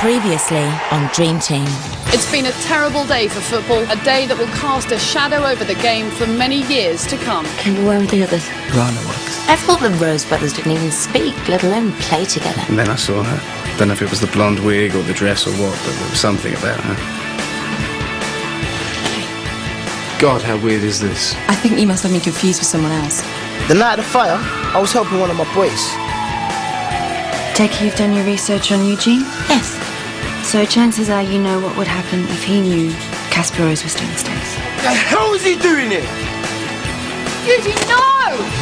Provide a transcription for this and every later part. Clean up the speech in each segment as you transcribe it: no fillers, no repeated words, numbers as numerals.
Previously on Dream Team. It's been a terrible day for football, a day that will cast a shadow over the game for many years to come. Can we wear the others? Rana works. I thought the Rose brothers didn't even speak, let alone play together. And then I saw her. Don't know if it was the blonde wig or the dress or what, but there was something about her. God, how weird is this? I think you must have me confused with someone else. The night of the fire, I was helping one of my boys. Take it you've done your research on Eugene? Yes. So chances are you know what would happen if he knew Casper Rose was downstairs. The hell is he doing it? Eugene, no!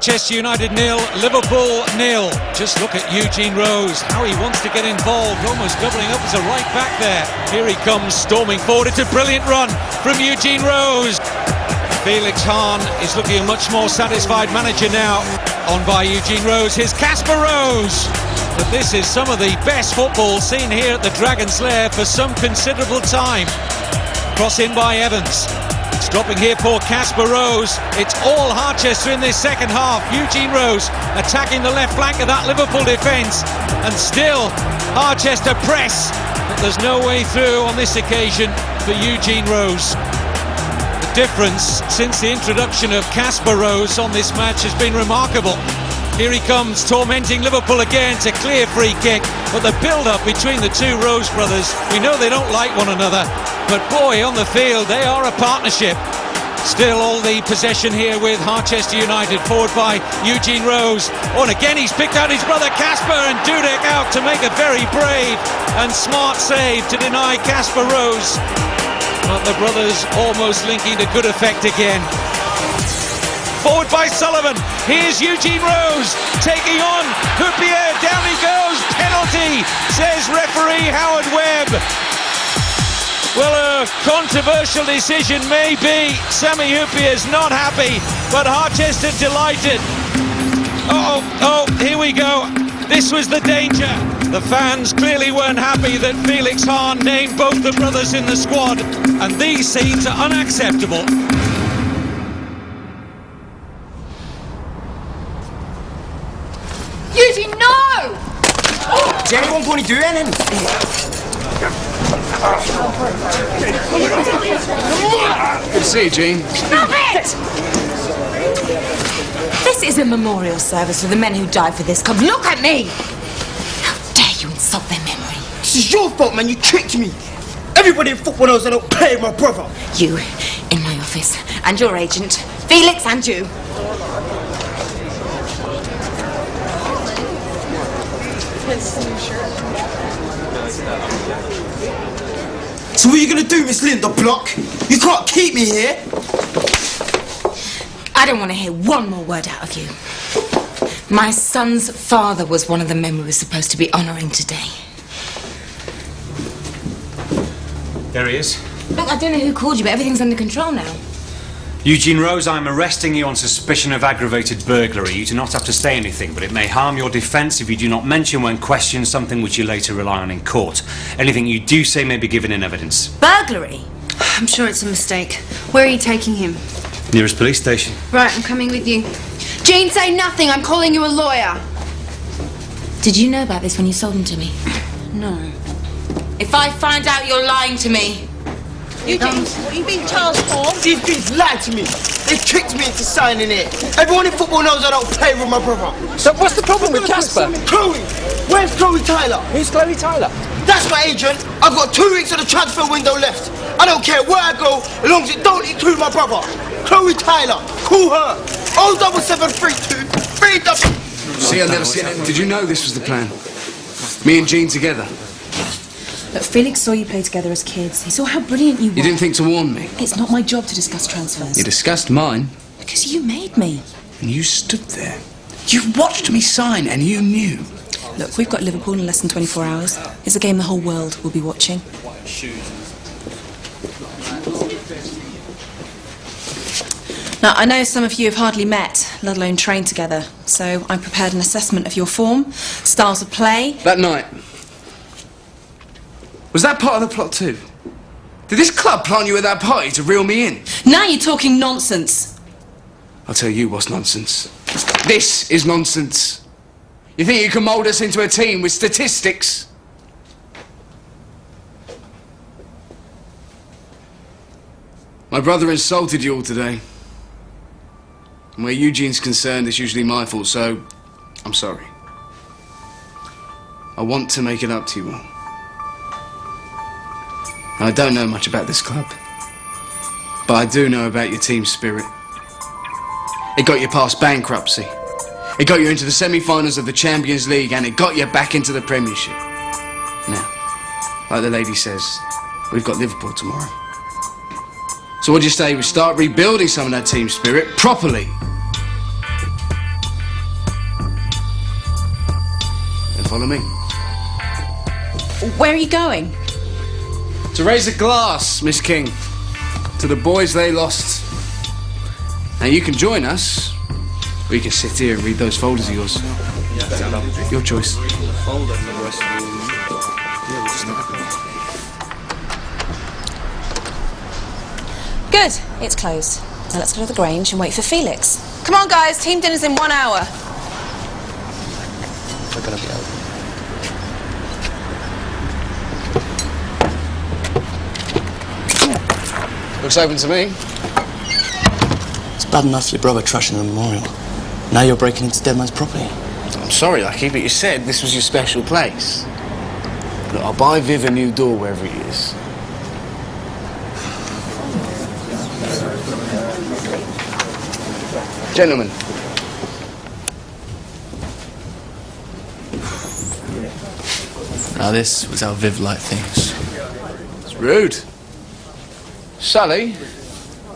Manchester United 0, Liverpool 0. Just look at Eugene Rose, how he wants to get involved, almost doubling up as a right back there. Here he comes storming forward. It's a brilliant run from Eugene Rose. Felix Hahn is looking a much more satisfied manager now. On by Eugene Rose. Here's Casper Rose. But this is some of the best football seen here at the Dragon's Lair for some considerable time. Cross in by Evans. Stopping here for Casper Rose. It's all Harchester in this second half. Eugene Rose attacking the left flank of that Liverpool defence. And still Harchester press. But there's no way through on this occasion for Eugene Rose. The difference since the introduction of Casper Rose on this match has been remarkable. Here he comes, tormenting Liverpool again to clear free kick. But the build-up between the two Rose brothers, we know they don't like one another. But boy, on the field, they are a partnership. Still all the possession here with Harchester United, forward by Eugene Rose. Oh, and again he's picked out his brother Casper, and Dudek out to make a very brave and smart save to deny Casper Rose. But the brothers almost linking to good effect again. Forward by Sullivan. Here's Eugene Rose taking on Hoopier. Down he goes. Penalty, says referee Howard Webb. Well, a controversial decision maybe. Sammy Hoopier's not happy, but Harchester delighted. Oh, here we go. This was the danger. The fans clearly weren't happy that Felix Hahn named both the brothers in the squad, and these scenes are unacceptable. Eugene, no! Is anyone going to do anything? Good to see you, Gene. Stop it! This is a memorial service for the men who died for this club. Look at me! How dare you insult their memory? This is your fault, man. You tricked me. Everybody in football knows I don't play with my brother. You in my office, and your agent, Felix, and you. So what are you going to do, Miss Linda Block? You can't keep me here. I don't want to hear one more word out of you. My son's father was one of the men we were supposed to be honouring today. There he is. Look, I don't know who called you, but everything's under control now. Eugene Rose, I'm arresting you on suspicion of aggravated burglary. You do not have to say anything, but it may harm your defence if you do not mention when questioned something which you later rely on in court. Anything you do say may be given in evidence. Burglary? I'm sure it's a mistake. Where are you taking him? Nearest police station. Right, I'm coming with you. Jane, say nothing. I'm calling you a lawyer. Did you know about this when you sold him to me? No. If I find out you're lying to me... Eugene, what are you being charged for? These dudes lied to me. They tricked me into signing it. Everyone in football knows I don't play with my brother. So what's the problem with Casper? Chloe! Where's Chloe Tyler? Who's Chloe Tyler? That's my agent. I've got 2 weeks of the transfer window left. I don't care where I go, as long as it don't include my brother. Chloe Tyler. Call her. 07732 3W. See, I've never seen it. Did you know this was the plan? Me and Gene together? Look, Felix saw you play together as kids. He saw how brilliant you were. You didn't think to warn me? It's not my job to discuss transfers. You discussed mine. Because you made me. And you stood there. You watched me sign and you knew. Look, we've got Liverpool in less than 24 hours. It's a game the whole world will be watching. Now, I know some of you have hardly met, let alone trained together, so I prepared an assessment of your form, styles of play. That night. Was that part of the plot too? Did this club plant you at that party to reel me in? Now you're talking nonsense. I'll tell you what's nonsense. This is nonsense. You think you can mould us into a team with statistics? My brother insulted you all today. And where Eugene's concerned, it's usually my fault, so I'm sorry. I want to make it up to you all. I don't know much about this club, but I do know about your team spirit. It got you past bankruptcy. It got you into the semi-finals of the Champions League, and it got you back into the Premiership. Now, like the lady says, we've got Liverpool tomorrow. So what do you say we start rebuilding some of that team spirit properly? Then follow me. Where are you going? To raise a glass, Miss King, to the boys they lost. Now you can join us, or you can sit here and read those folders of yours. Your choice. Good, it's closed. Now let's go to the Grange and wait for Felix. Come on, guys, team dinner's in 1 hour. We're gonna be over. Looks open to me. It's bad enough your brother trashing the memorial. Now you're breaking into Dead Man's property. I'm sorry, Lucky, but you said this was your special place. Look, I'll buy Viv a new door wherever he is. Gentlemen. Now this was how Viv liked things. It's rude. Sully,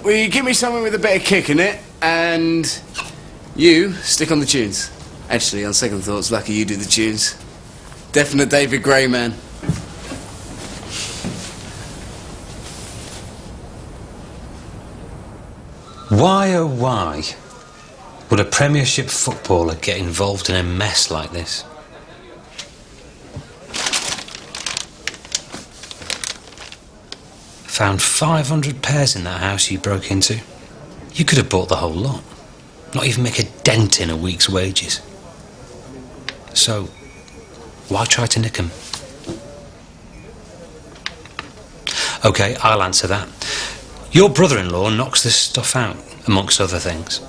will you give me something with a bit of kick in it, and you stick on the tunes? Actually, on second thoughts, Lucky, you do the tunes. Definite David Gray man. Why, oh why, would a Premiership footballer get involved in a mess like this? Found 500 pairs in that house you broke into. You could have bought the whole lot. Not even make a dent in a week's wages. So, why try to nick them? OK, I'll answer that. Your brother-in-law knocks this stuff out, amongst other things.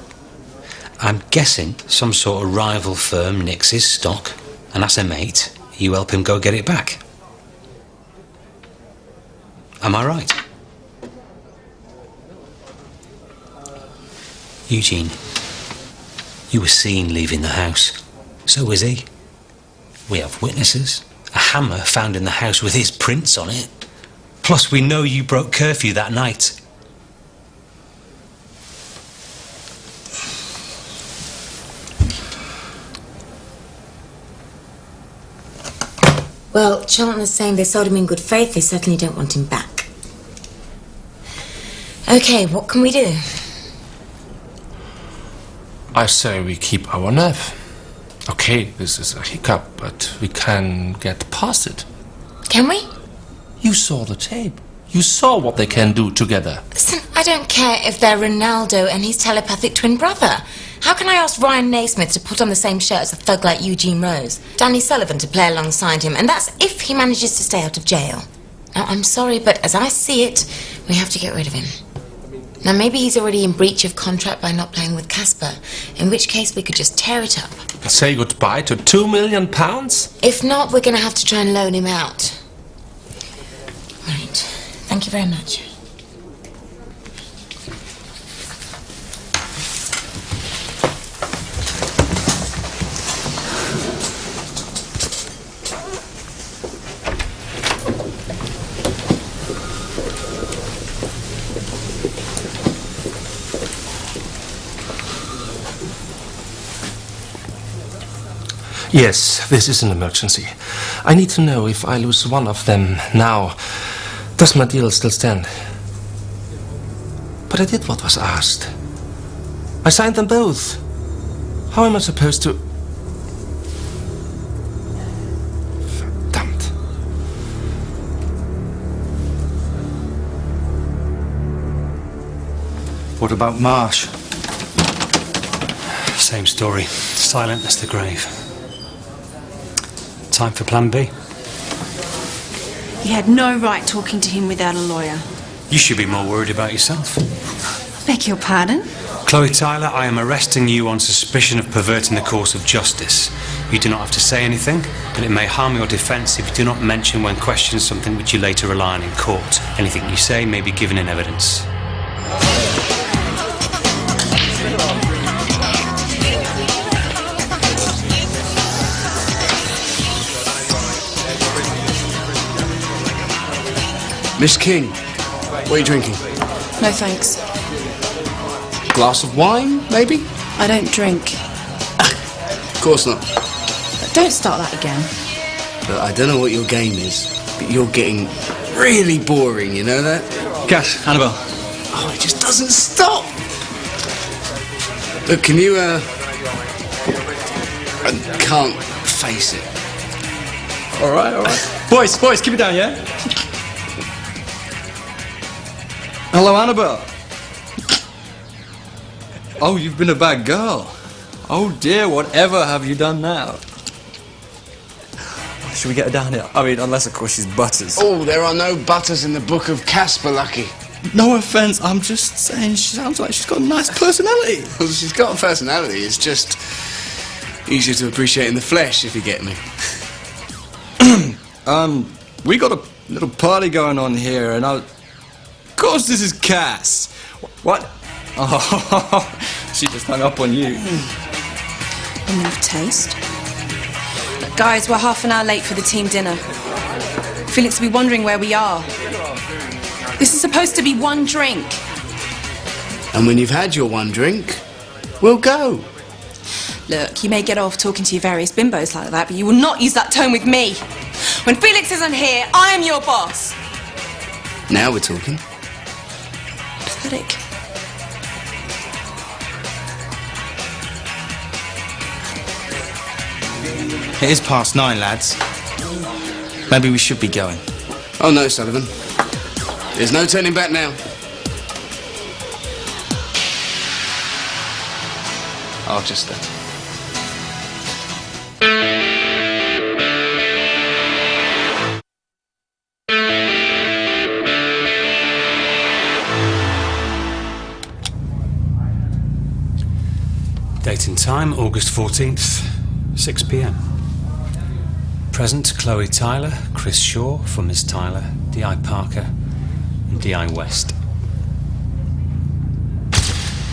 I'm guessing some sort of rival firm nicks his stock, and as a mate, you help him go get it back. Am I right? Eugene, you were seen leaving the house. So was he. We have witnesses. A hammer found in the house with his prints on it. Plus, we know you broke curfew that night. Well, Charlton is saying they sold him in good faith. They certainly don't want him back. OK, what can we do? I say we keep our nerve. Okay, this is a hiccup, but we can get past it. Can we? You saw the tape. You saw what they can do together. Listen, I don't care if they're Ronaldo and his telepathic twin brother. How can I ask Ryan Naismith to put on the same shirt as a thug like Eugene Rose? Danny Sullivan to play alongside him, and that's if he manages to stay out of jail. Now, I'm sorry, but as I see it, we have to get rid of him. Now, maybe he's already in breach of contract by not playing with Casper, in which case we could just tear it up. Say goodbye to £2 million? If not, we're going to have to try and loan him out. Right. Thank you very much. Yes, this is an emergency. I need to know if I lose one of them now, Does my deal still stand? But I did what was asked. I signed them both. How am I supposed to... Verdammt. What about Marsh? Same story. Silent as the grave. Time for plan B. You had no right talking to him without a lawyer. You should be more worried about yourself. Beg your pardon? Chloe Tyler, I am arresting you on suspicion of perverting the course of justice. You do not have to say anything, but it may harm your defence if you do not mention when questioned something which you later rely on in court. Anything you say may be given in evidence. Miss King, what are you drinking? No thanks. Glass of wine, maybe? I don't drink. Of course not. Don't start that again. But I don't know what your game is, but you're getting really boring, you know that? Cash, Annabelle. Oh, it just doesn't stop. Look, can you, I can't face it. All right. Boys, keep it down, yeah? Hello, Annabelle. Oh, you've been a bad girl. Oh dear, whatever have you done now? Should we get her down here? I mean, unless of course she's Butters. Oh, there are no Butters in the book of Casper, Lucky. No offence, I'm just saying she sounds like she's got a nice personality. Well, she's got a personality, it's just easier to appreciate in the flesh, if you get me. We got a little party going on here, and Of course this is Cass. What? Oh, she just hung up on you. Woman of taste. But guys, we're half an hour late for the team dinner. Felix will be wondering where we are. This is supposed to be one drink. And when you've had your one drink, we'll go. Look, you may get off talking to your various bimbos like that, but you will not use that tone with me. When Felix isn't here, I am your boss. Now we're talking. Pathetic. It is past 9, lads. Maybe we should be going. Oh no, Sullivan. There's no turning back now. I'll just stay. Date and time, August 14th, 6 p.m. Present, Chloe Tyler, Chris Shaw for Miss Tyler, D.I. Parker and D.I. West.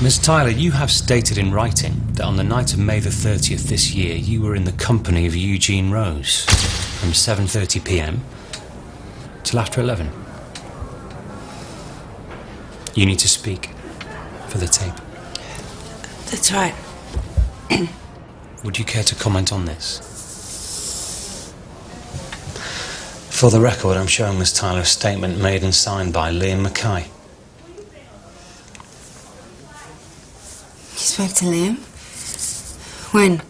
Miss Tyler, you have stated in writing that on the night of May the 30th this year, you were in the company of Eugene Rose from 7:30 p.m. till after 11. You need to speak for the tape. That's right. Would you care to comment on this? For the record, I'm showing Miss Tyler a statement made and signed by Liam Mackay. You spoke to Liam? When?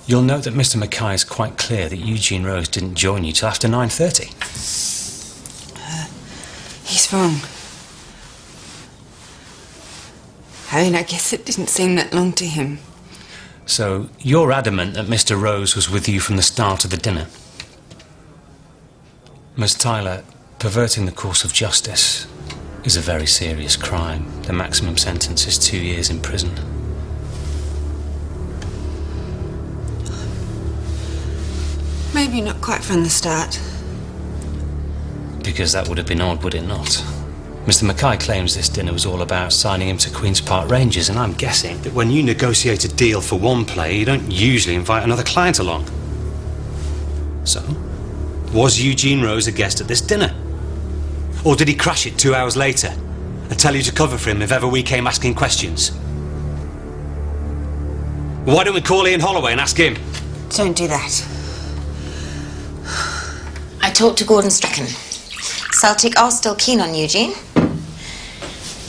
You'll note that Mr. Mackay is quite clear that Eugene Rose didn't join you till after 9:30. He's wrong. I mean, I guess it didn't seem that long to him. So, you're adamant that Mr. Rose was with you from the start of the dinner? Miss Tyler, perverting the course of justice is a very serious crime. The maximum sentence is 2 years in prison. Maybe not quite from the start. Because that would have been odd, would it not? Mr. Mackay claims this dinner was all about signing him to Queen's Park Rangers, and I'm guessing that when you negotiate a deal for one player, you don't usually invite another client along. So, was Eugene Rose a guest at this dinner? Or did he crash it 2 hours later and tell you to cover for him if ever we came asking questions? Why don't we call Ian Holloway and ask him? Don't do that. I talked to Gordon Strachan. Celtic are still keen on Eugene.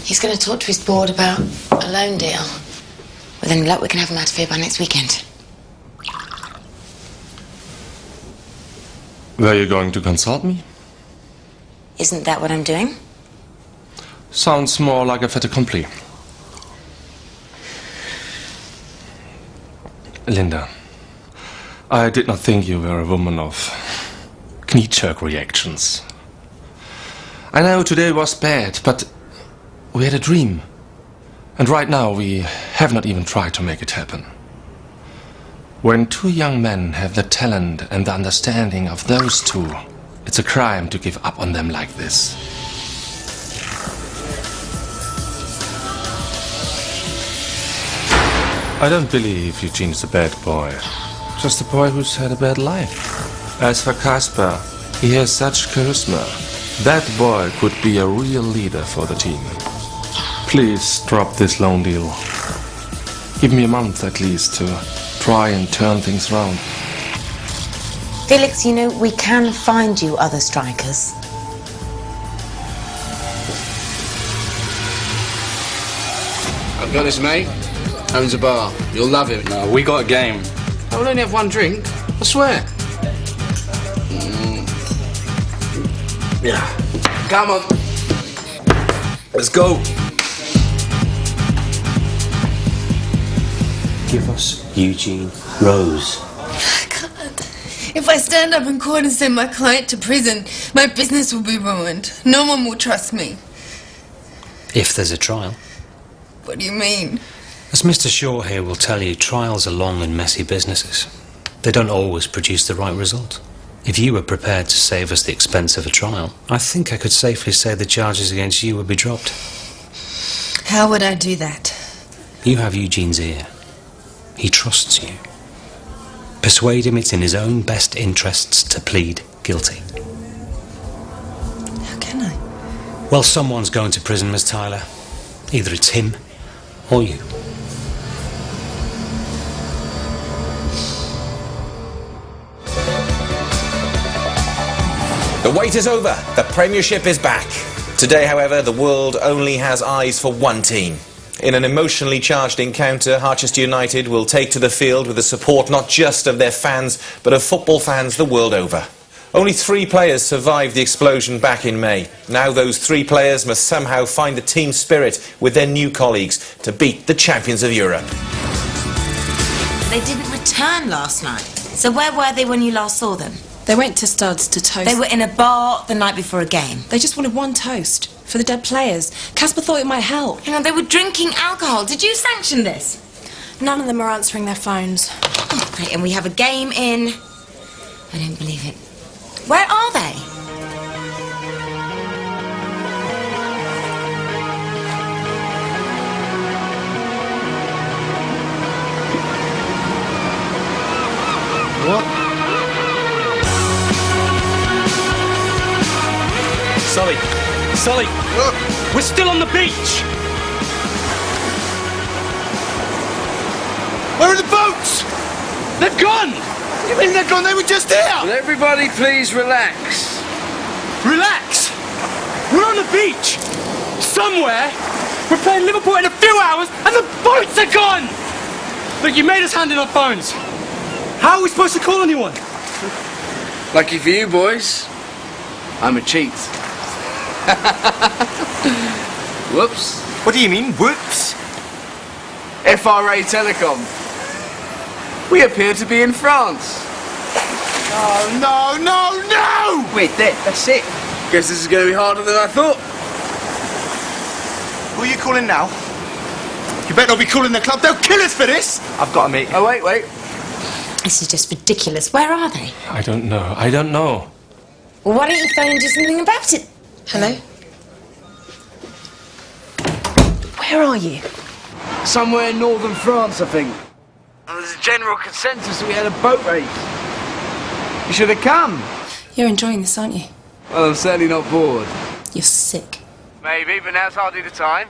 He's going to talk to his board about a loan deal. With any luck, we can have him out of here by next weekend. Were you going to consult me? Isn't that what I'm doing? Sounds more like a fait accompli. Linda, I did not think you were a woman of knee-jerk reactions. I know today was bad, but we had a dream. And right now we have not even tried to make it happen. When two young men have the talent and the understanding of those two, it's a crime to give up on them like this. I don't believe Eugene's a bad boy. Just a boy who's had a bad life. As for Casper, he has such charisma. That boy could be a real leader for the team. Please drop this loan deal. Give me a month at least to try and turn things around. Felix, you know, we can find you other strikers. I've got this, mate. Owns a bar. You'll love it. No, we got a game. I will only have one drink. I swear. Yeah. Come on. Let's go. Give us Eugene Rose. God. If I stand up in court and send my client to prison, my business will be ruined. No one will trust me. If there's a trial. What do you mean? As Mr. Shaw here will tell you, trials are long and messy businesses. They don't always produce the right result. If you were prepared to save us the expense of a trial, I think I could safely say the charges against you would be dropped. How would I do that? You have Eugene's ear. He trusts you. Persuade him it's in his own best interests to plead guilty. How can I? Well, someone's going to prison, Miss Tyler. Either it's him or you. The wait is over. The Premiership is back. Today, however, the world only has eyes for one team. In an emotionally charged encounter, Harchester United will take to the field with the support not just of their fans, but of football fans the world over. Only 3 players survived the explosion back in May. Now those 3 players must somehow find the team spirit with their new colleagues to beat the champions of Europe. They didn't return last night. So where were they when you last saw them? They went to Studs to toast. They were in a bar the night before a game. They just wanted one toast for the dead players. Casper thought it might help. Hang on, they were drinking alcohol. Did you sanction this? None of them are answering their phones. Oh, right, and we have a game in... I don't believe it. Where are they? What? Sully, we're still on the beach. Where are the boats? They've gone. What do you mean they're gone? They were just here. Will everybody please relax? Relax. We're on the beach. Somewhere. We're playing Liverpool in a few hours and the boats are gone. Look, you made us hand in our phones. How are we supposed to call anyone? Lucky for you, boys. I'm a cheat. Whoops. What do you mean, whoops? FRA Telecom. We appear to be in France. Oh, no! Wait, that's it. Guess this is going to be harder than I thought. Who are you calling now? You better not be calling the club. They'll kill us for this. I've got a meeting. Oh, wait. This is just ridiculous. Where are they? I don't know. Well, why don't you phone and do something about it? Hello? Where are you? Somewhere in northern France, I think. And there's a general consensus that we had a boat race. You should have come. You're enjoying this, aren't you? Well, I'm certainly not bored. You're sick. Maybe, but now's hardly the time.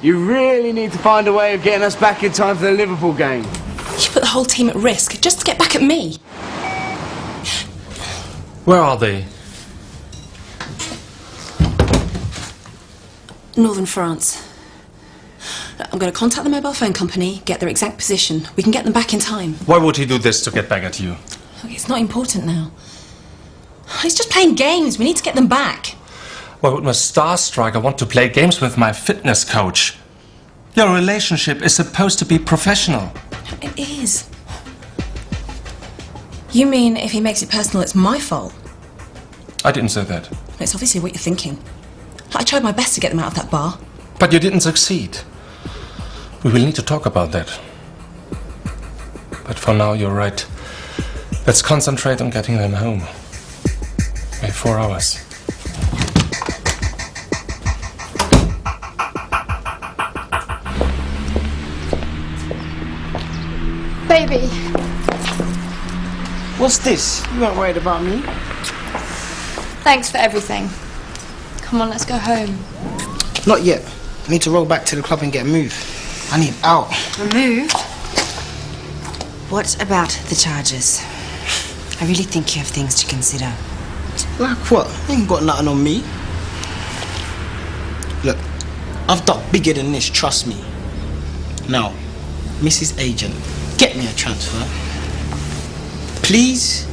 You really need to find a way of getting us back in time for the Liverpool game. You put the whole team at risk just to get back at me. Where are they? Northern France. I'm going to contact the mobile phone company, get their exact position. We can get them back in time. Why would he do this to get back at you? Look, it's not important now. He's just playing games. We need to get them back. Why would my star striker want to play games with my fitness coach? Your relationship is supposed to be professional. It is. You mean if he makes it personal, it's my fault? I didn't say that. It's obviously what you're thinking. I tried my best to get them out of that bar. But you didn't succeed. We will need to talk about that. But for now, you're right. Let's concentrate on getting them home. We have 4 hours. Baby. What's this? You weren't worried about me? Thanks for everything. Come on, let's go home. Not yet. I need to roll back to the club and get a move. I need out. A move? What about the charges? I really think you have things to consider. Like what? You ain't got nothing on me. Look, I've done bigger than this, trust me. Now, Mrs. Agent, get me a transfer. Please?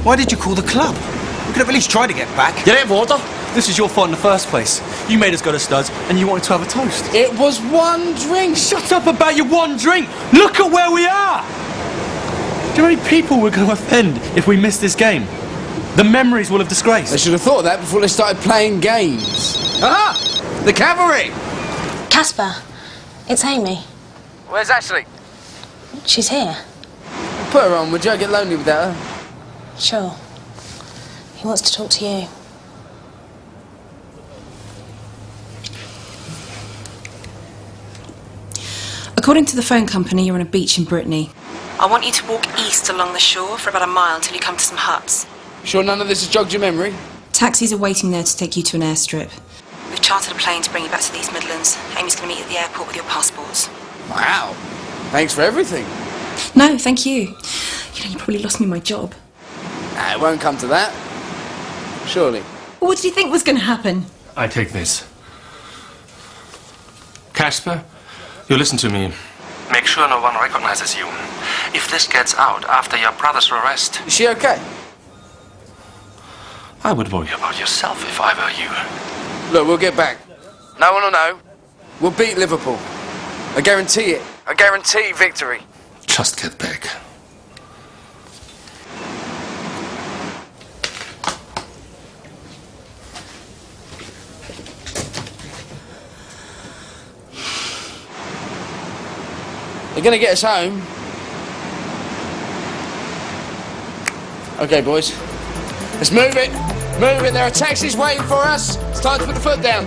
Why did you call the club? We could have at least tried to get back. Get out of order. This is your fault in the first place. You made us go to studs and you wanted to have a toast. It was one drink. Shut up about your one drink. Look at where we are. Do you know how many people we're going to offend if we miss this game? The memories will have disgraced. They should have thought of that before they started playing games. Aha! The cavalry! Casper, it's Amy. Where's Ashley? She's here. Put her on, would you? I get lonely without her. Sure. He wants to talk to you. According to the phone company, you're on a beach in Brittany. I want you to walk east along the shore for about a mile until you come to some huts. Sure none of this has jogged your memory? Taxis are waiting there to take you to an airstrip. We've chartered a plane to bring you back to the East Midlands. Amy's going to meet you at the airport with your passports. Wow. Thanks for everything. No, thank you. You know, you probably lost me my job. Nah, it won't come to that. Surely. What did you think was going to happen? I take this. Casper, you listen to me. Make sure no one recognizes you. If this gets out after your brother's arrest... Is she okay? I would worry about yourself if I were you. Look, we'll get back. No one will know. We'll beat Liverpool. I guarantee it. I guarantee victory. Just get back. They're gonna get us home. Okay, boys. Let's move it. Move it. There are taxis waiting for us. It's time to put the foot down.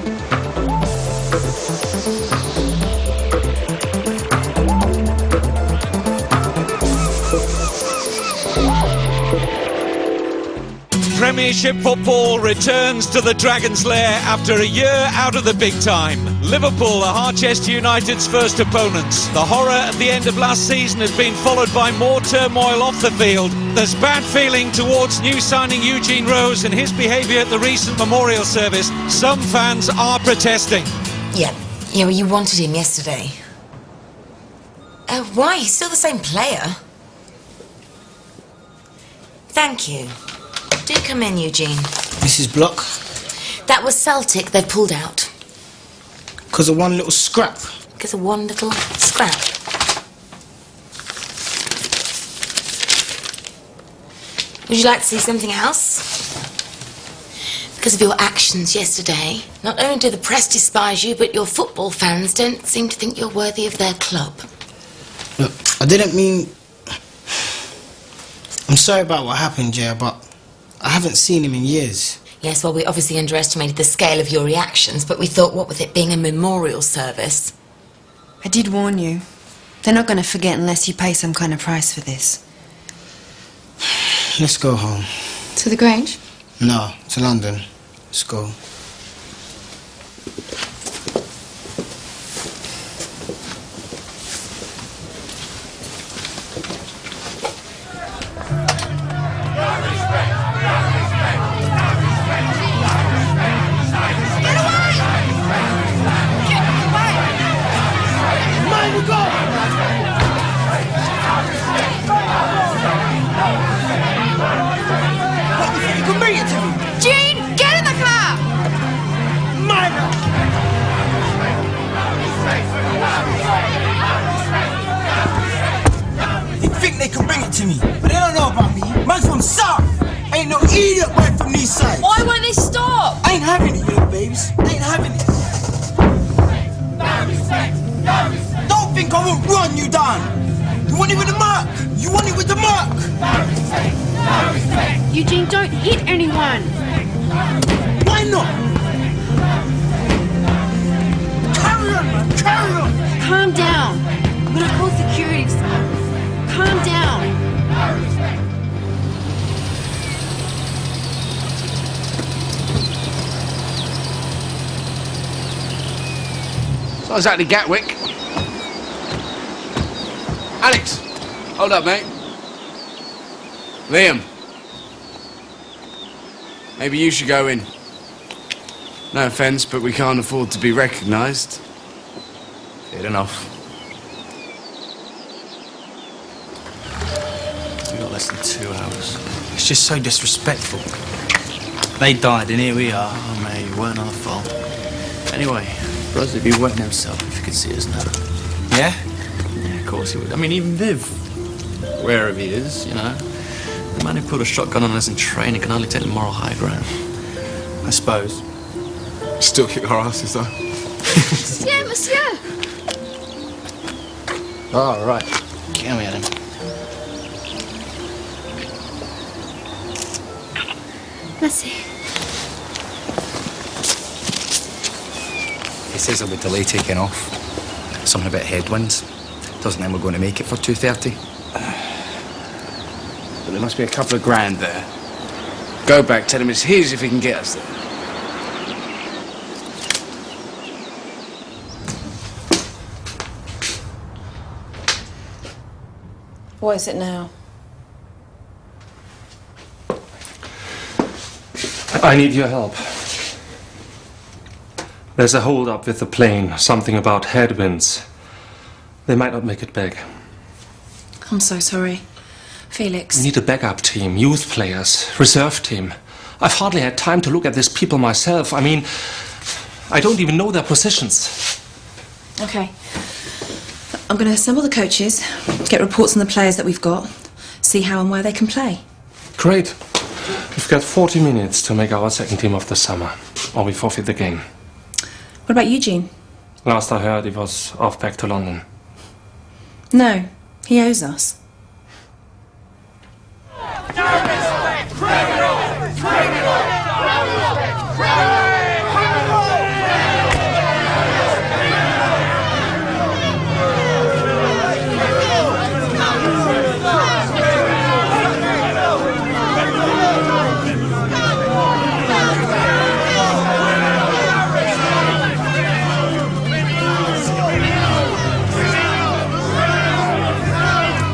Premiership football returns to the Dragon's Lair after a year out of the big time. Liverpool are Harchester United's first opponents. The horror at the end of last season has been followed by more turmoil off the field. There's bad feeling towards new signing Eugene Rose and his behaviour at the recent memorial service. Some fans are protesting. Yeah, well, you wanted him yesterday. Why? He's still the same player. Thank you. Do come in, Eugene. Mrs. Block? That was Celtic. They've pulled out. Because of one little scrap? Because of one little scrap. Would you like to see something else? Because of your actions yesterday, not only do the press despise you, but your football fans don't seem to think you're worthy of their club. Look, I didn't mean... I'm sorry about what happened, yeah, but I haven't seen him in years. Yes, well, we obviously underestimated the scale of your reactions, but we thought, what with it being a memorial service? I did warn you. They're not going to forget unless you pay some kind of price for this. Let's go home. To the Grange? No, to London. Let's go. inside. Why won't they stop? I ain't having it, you know, babes. I ain't having it. Don't think I won't run you down. You want it with the mark. You want it with the mark. Eugene, don't hit anyone. Why not? Carry on, man. Carry on. Calm down. I'm gonna call security. Calm down. It's not exactly Gatwick. Alex! Hold up, mate. Liam. Maybe you should go in. No offence, but we can't afford to be recognised. Fair enough. We got less than 2 hours. It's just so disrespectful. They died, and here we are. Oh, mate, you weren't our fault. Anyway, Bros would be wetting himself if he could see us now. Yeah? Yeah, of course he would. I mean, even Viv, wherever he is, you know. The man who pulled a shotgun on us in training can hardly take the moral high ground. I suppose. Still kick our asses, though. Monsieur, monsieur. Oh, right. Can we at him? Merci. He says there'll be delay taking off. Something about headwinds. Doesn't mean we're going to make it for 2:30. But there must be a couple of grand there. Go back, tell him it's his if he can get us there. What is it now? I need your help. There's a hold-up with the plane, something about headwinds. They might not make it back. I'm so sorry. Felix. We need a backup team, youth players, reserve team. I've hardly had time to look at these people myself. I mean, I don't even know their positions. Okay. I'm going to assemble the coaches, get reports on the players that we've got, see how and where they can play. Great. We've got 40 minutes to make our second team of the summer, or we forfeit the game. What about Eugene? Last I heard, he was off back to London. No, he owes us.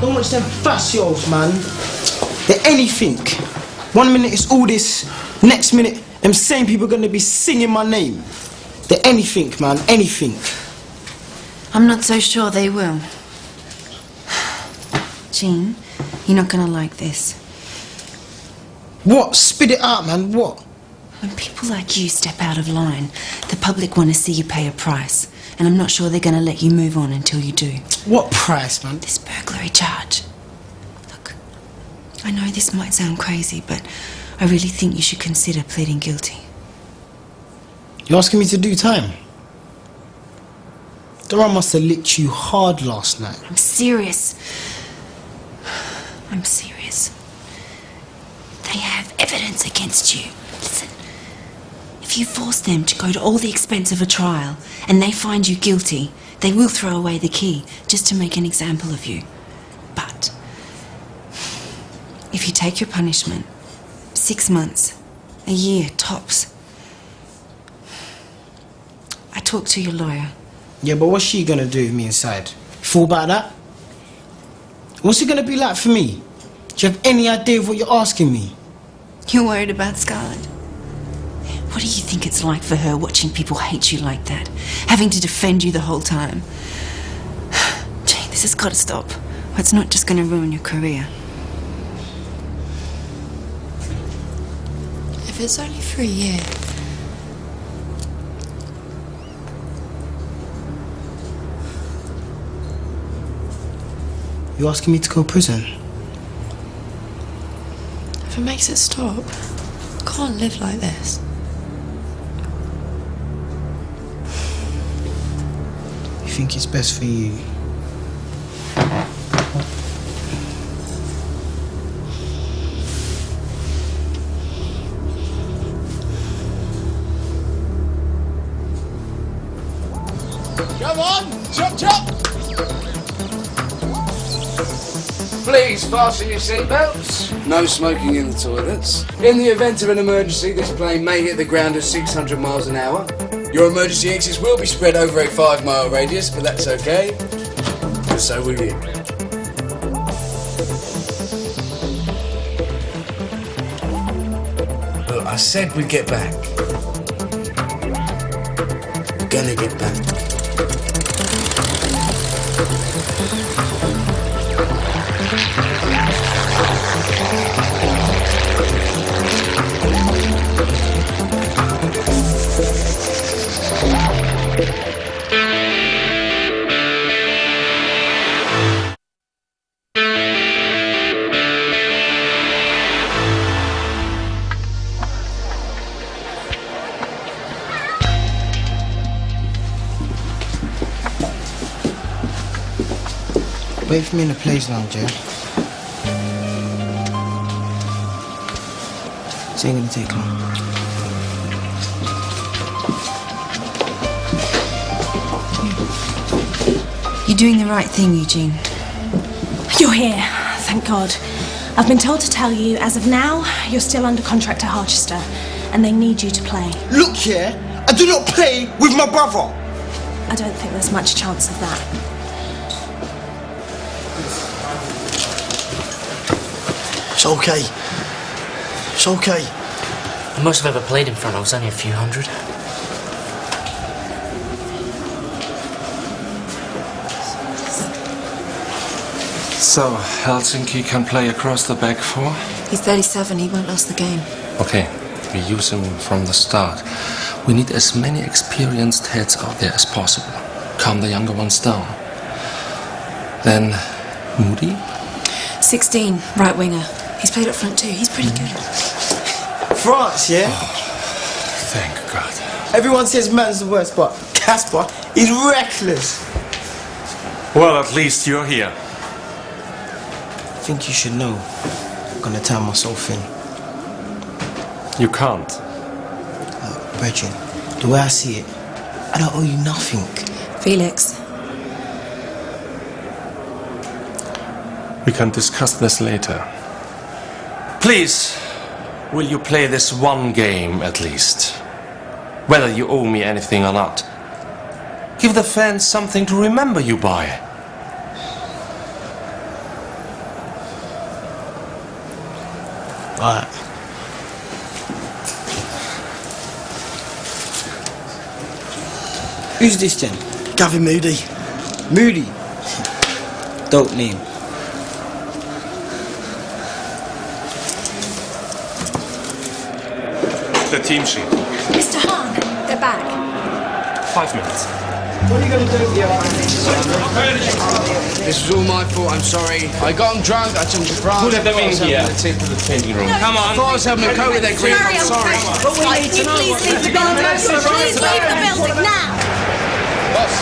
Don't watch them facials, man. They're anything. 1 minute it's all this, next minute them same people are gonna be singing my name. They're anything, man, anything. I'm not so sure they will. Jean, you're not gonna like this. What? Spit it out, man, what? When people like you step out of line, the public want to see you pay a price. And I'm not sure they're going to let you move on until you do. What price, man? This burglary charge. Look, I know this might sound crazy, but I really think you should consider pleading guilty. You're asking me to do time? Dora must have licked you hard last night. I'm serious. I'm serious. They have evidence against you. Listen, if you force them to go to all the expense of a trial and they find you guilty, they will throw away the key just to make an example of you. But if you take your punishment, 6 months, a year, tops. I talked to your lawyer. Yeah, but what's she gonna do with me inside? Fool about that? What's it gonna be like for me? Do you have any idea of what you're asking me? You're worried about Scarlett? What do you think it's like for her watching people hate you like that? Having to defend you the whole time? Gee, this has got to stop. Or it's not just going to ruin your career. If it's only for a year. You asking me to go to prison? If it makes it stop. I can't live like this. You think it's best for you? Come on, chop chop! Please fasten your seatbelts. No smoking in the toilets. In the event of an emergency, this plane may hit the ground at 600 miles an hour. Your emergency exits will be spread over a 5-mile radius, but that's okay. And so will you. Look, I said we'd get back. We're gonna get back. Wait for me in the place lounge, yeah? This ain't gonna take long. You're doing the right thing, Eugene. You're here, thank God. I've been told to tell you, as of now, you're still under contract to Harchester, and they need you to play. Look here, I do not play with my brother. I don't think there's much chance of that. It's okay. It's okay. The most I've ever played in front of was only a few hundred. So, Helsinki can play across the back four? He's 37, he won't last the game. Okay, we use him from the start. We need as many experienced heads out there as possible. Calm the younger ones down. Then, Moody? 16, right winger. He's played up front too, he's pretty good. France, yeah? Oh, thank God. Everyone says man's the worst, but Casper is reckless. Well, at least you're here. I think you should know. I'm gonna turn myself in. You can't. Brethren, the way I see it, I don't owe you nothing. Felix. We can discuss this later. Please, will you play this one game at least? Whether you owe me anything or not. Give the fans something to remember you by. Right. Who's this then? Gavin Moody. Moody? Dope name. The team sheet. Mr. Hahn, they're back. 5 minutes. What are you going to do here? This was all my fault, I'm sorry. I got them drunk, I took them to France. Put them in here. The tip of the changing room. Come on. I thought I was having a go with their grief, I'm sorry. But we need to know. Please leave the building. Please leave the building now. Boss,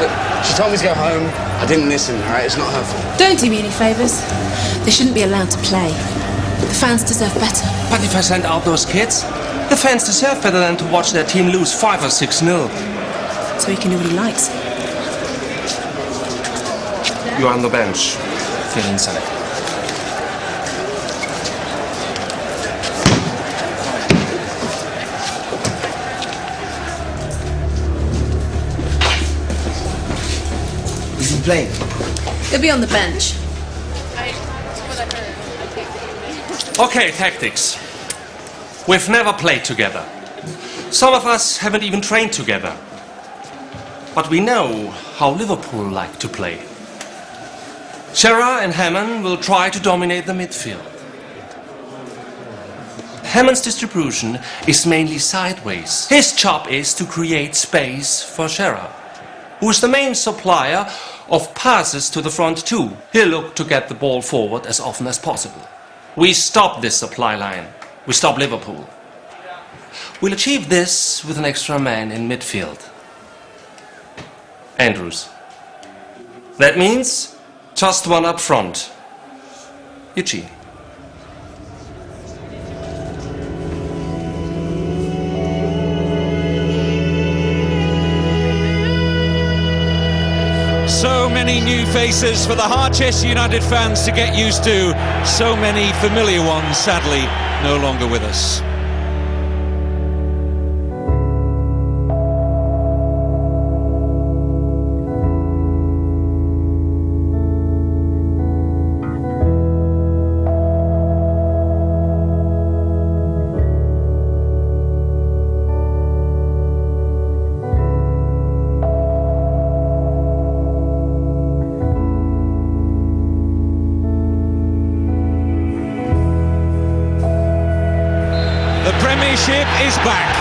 look, she told me to go home. I didn't listen, alright? It's not her fault. Don't do me any favours. They shouldn't be allowed to play. The fans deserve better. But if I send out those kids, the fans deserve better than to watch their team lose 5 or 6-0. So he can do what he likes. You're on the bench. Feel inside. Is he playing? He'll be on the bench. Okay, tactics. We've never played together. Some of us haven't even trained together. But we know how Liverpool like to play. Shearer and Hammond will try to dominate the midfield. Hammond's distribution is mainly sideways. His job is to create space for Shearer, who is the main supplier of passes to the front too. He'll look to get the ball forward as often as possible. We stop this supply line. We stop Liverpool. We'll achieve this with an extra man in midfield. Andrews. That means just one up front. Eugene. So many new faces for the Harchester United fans to get used to. So many familiar ones, sadly, no longer with us. The Premiership is back.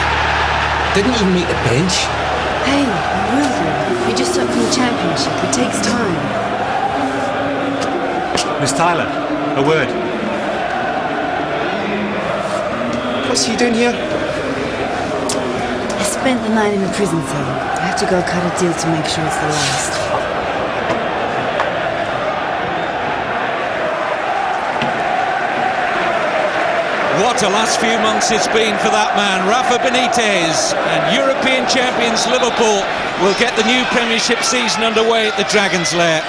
Didn't even make the bench. Hey, will you? You're just up from the Championship. It takes time. Miss Tyler, a word. What's he doing here? I spent the night in a prison cell. I have to go cut a deal to make sure it's the last. What a last few months it's been for that man, Rafa Benitez. And European champions Liverpool will get the new Premiership season underway at the Dragon's Lair.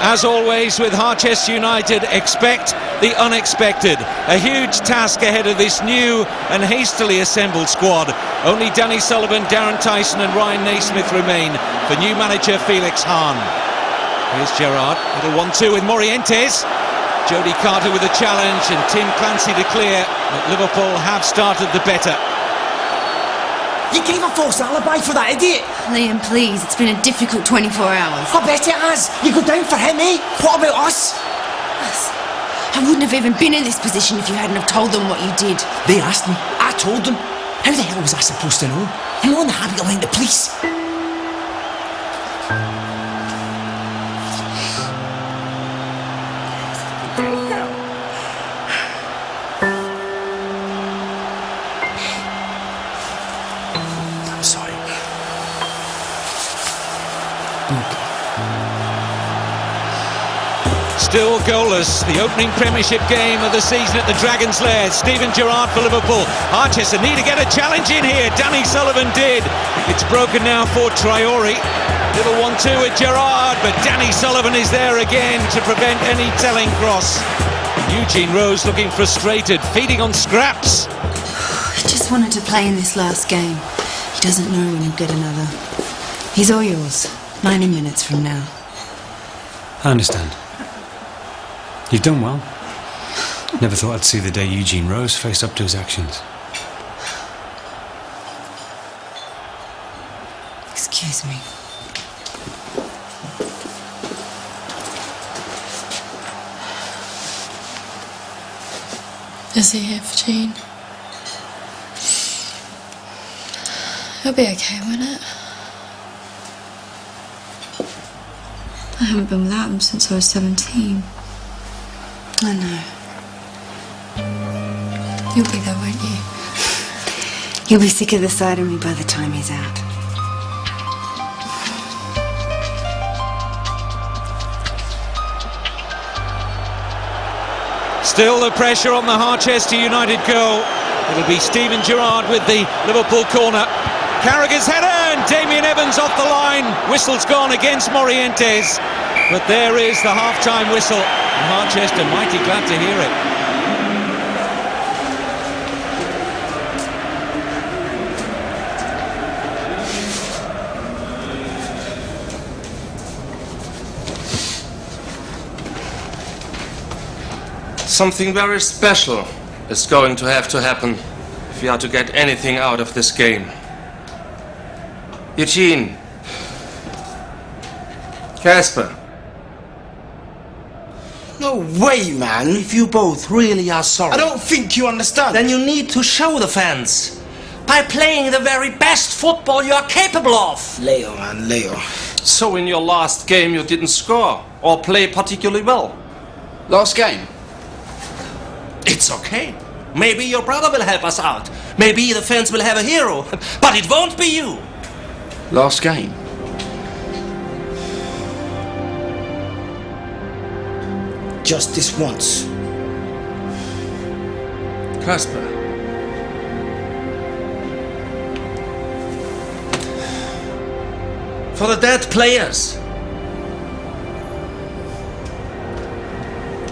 As always with Harchester United, expect the unexpected. A huge task ahead of this new and hastily assembled squad. Only Danny Sullivan, Darren Tyson and Ryan Naismith remain for new manager Felix Hahn. Here's Gerrard, little 1-2 with Morientes. Jody Carter with a challenge and Tim Clancy declare that Liverpool have started the better. You gave a false alibi for that idiot. Liam, please, it's been a difficult 24 hours. I bet it has. You go down for him, eh? What about us? I wouldn't have even been in this position if you hadn't have told them what you did. They asked me. I told them. How the hell was I supposed to know? I'm not in the habit of lying to police. Still goalless, the opening Premiership game of the season at the Dragon's Lair. Steven Gerrard for Liverpool. Harchester need to get a challenge in here. Danny Sullivan did. It's broken now for Traore. Little 1-2 with Gerrard, but Danny Sullivan is there again to prevent any telling cross. Eugene Rose looking frustrated, feeding on scraps. He just wanted to play in this last game. He doesn't know when he'll get another. He's all yours. 90 minutes from now. I understand. You've done well. Never thought I'd see the day Eugene Rose faced up to his actions. Excuse me. Is he here for Jean? He'll be okay, won't it? I haven't been without him since I was 17. I know. You'll be there, won't you? You'll be sick of the sight of me by the time he's out. Still the pressure on the Harchester United goal. It'll be Steven Gerrard with the Liverpool corner. Carragher's header and Damien Evans off the line. Whistle's gone against Morientes. But there is the half-time whistle. And Harchester mighty glad to hear it. Something very special is going to have to happen if we are to get anything out of this game. Eugene. Casper. No way, man. If you both really are sorry. I don't think you understand. Then you need to show the fans by playing the very best football you are capable of. Leo, man, Leo. So in your last game you didn't score or play particularly well? Last game? It's okay. Maybe your brother will help us out. Maybe the fans will have a hero. But it won't be you. Last game. Just this once. Casper. For the dead players.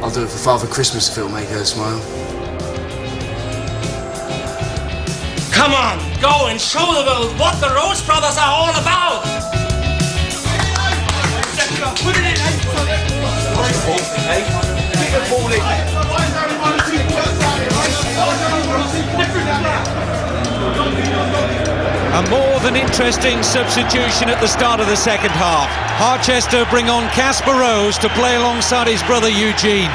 I'll do it for Father Christmas if it'll make her smile. Come on, go and show the world what the Rose Brothers are all about. Put it in, Get the ball in. A more than interesting substitution at the start of the second half. Harchester bring on Casper Rose to play alongside his brother Eugene.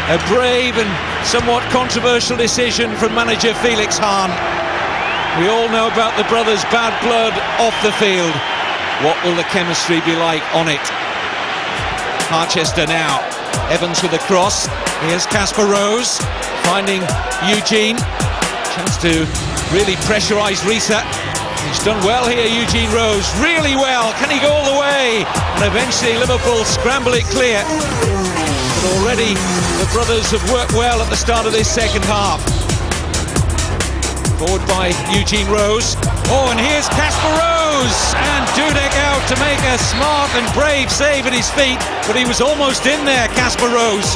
A brave and somewhat controversial decision from manager Felix Hahn. We all know about the brothers' bad blood off the field. What will the chemistry be like on it? Harchester now. Evans with a cross. Here's Casper Rose finding Eugene. Chance to really pressurise Risa. He's done well here, Eugene Rose. Really well. Can he go all the way? And eventually Liverpool scramble it clear. But already the brothers have worked well at the start of this second half. Forward by Eugene Rose. Oh, and here's Casper Rose! And Dudek out to make a smart and brave save at his feet. But he was almost in there, Casper Rose.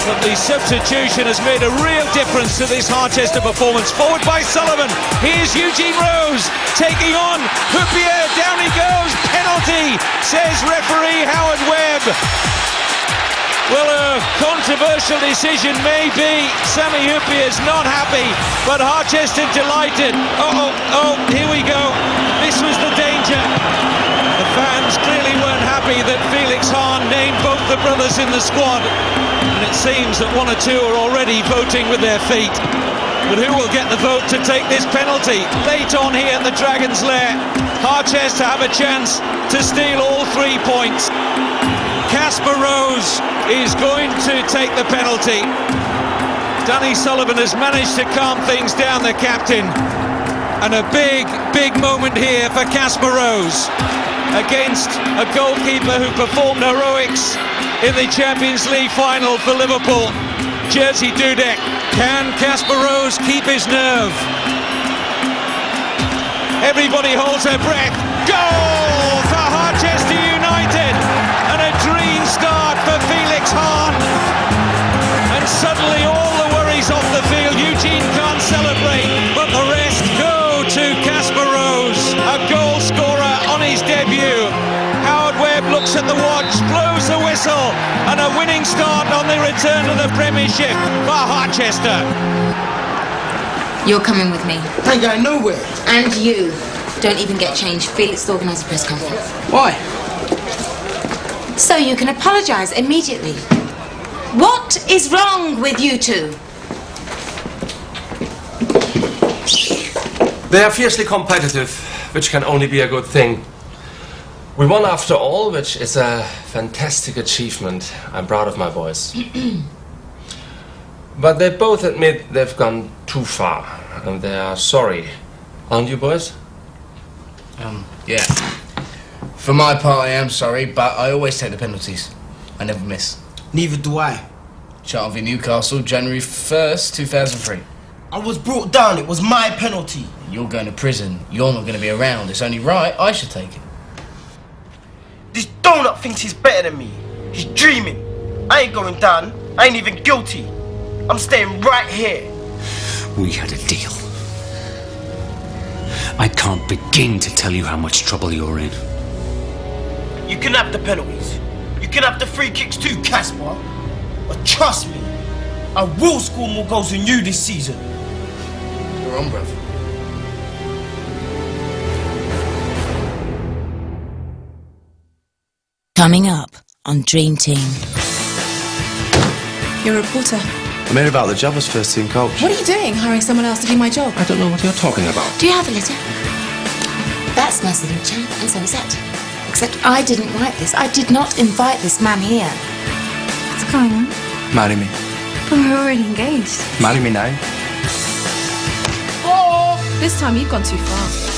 But the substitution has made a real difference to this Harchester performance. Forward by Sullivan. Here's Eugene Rose taking on Huppier. Down he goes. Penalty, says referee Howard Webb. Well, a controversial decision maybe. Sammy Huppier's not happy, but Harchester delighted. Oh, here we go. This was the danger. The fans clearly weren't happy that Felix Hahn named both the brothers in the squad. And it seems that one or two are already voting with their feet. But who will get the vote to take this penalty? Late on here at the Dragon's Lair, Harchester have a chance to steal all 3 points. Casper Rose is going to take the penalty. Danny Sullivan has managed to calm things down, the captain. And a big moment here for Casper Rose against a goalkeeper who performed heroics in the Champions League final for Liverpool, Jerzy Dudek. Can Casper Rose keep his nerve? Everybody holds their breath. Goal for Harchester United! And a dream start for Felix Hahn. And suddenly all the worries off the field. Eugene can't celebrate, but the rest go to Casper Rose, a goal scorer on his debut. Howard Webb looks at the watch, blows the whistle, and a winning start on the return to the Premiership for Harchester. You're coming with me. I ain't going nowhere. And you. Don't even get changed. Felix will organise a press conference. Why? So you can apologise immediately. What is wrong with you two? They are fiercely competitive, which can only be a good thing. We won after all, which is a fantastic achievement. I'm proud of my boys. But they both admit they've gone too far, and they are sorry. Aren't you, boys? Yeah. For my part, I am sorry, but I always take the penalties. I never miss. Neither do I. Charlton v Newcastle, January 1st, 2003. I was brought down. It was my penalty. You're going to prison. You're not going to be around. It's only right I should take it. This donut thinks he's better than me. He's dreaming. I ain't going down. I ain't even guilty. I'm staying right here. We had a deal. I can't begin to tell you how much trouble you're in. You can have the penalties. You can have the free kicks too, Casper. But trust me, I will score more goals than you this season. You're on, bruv. Coming up on Dream Team. You're a reporter. I'm here about the job as first team coach. What are you doing, hiring someone else to do my job? I don't know what you're talking about. Do you have a letter? That's nicer than chat, and so is that. Except I didn't write this. I did not invite this man here. What's going on? Marry me. But we're already engaged. Marry me now. This time you've gone too far.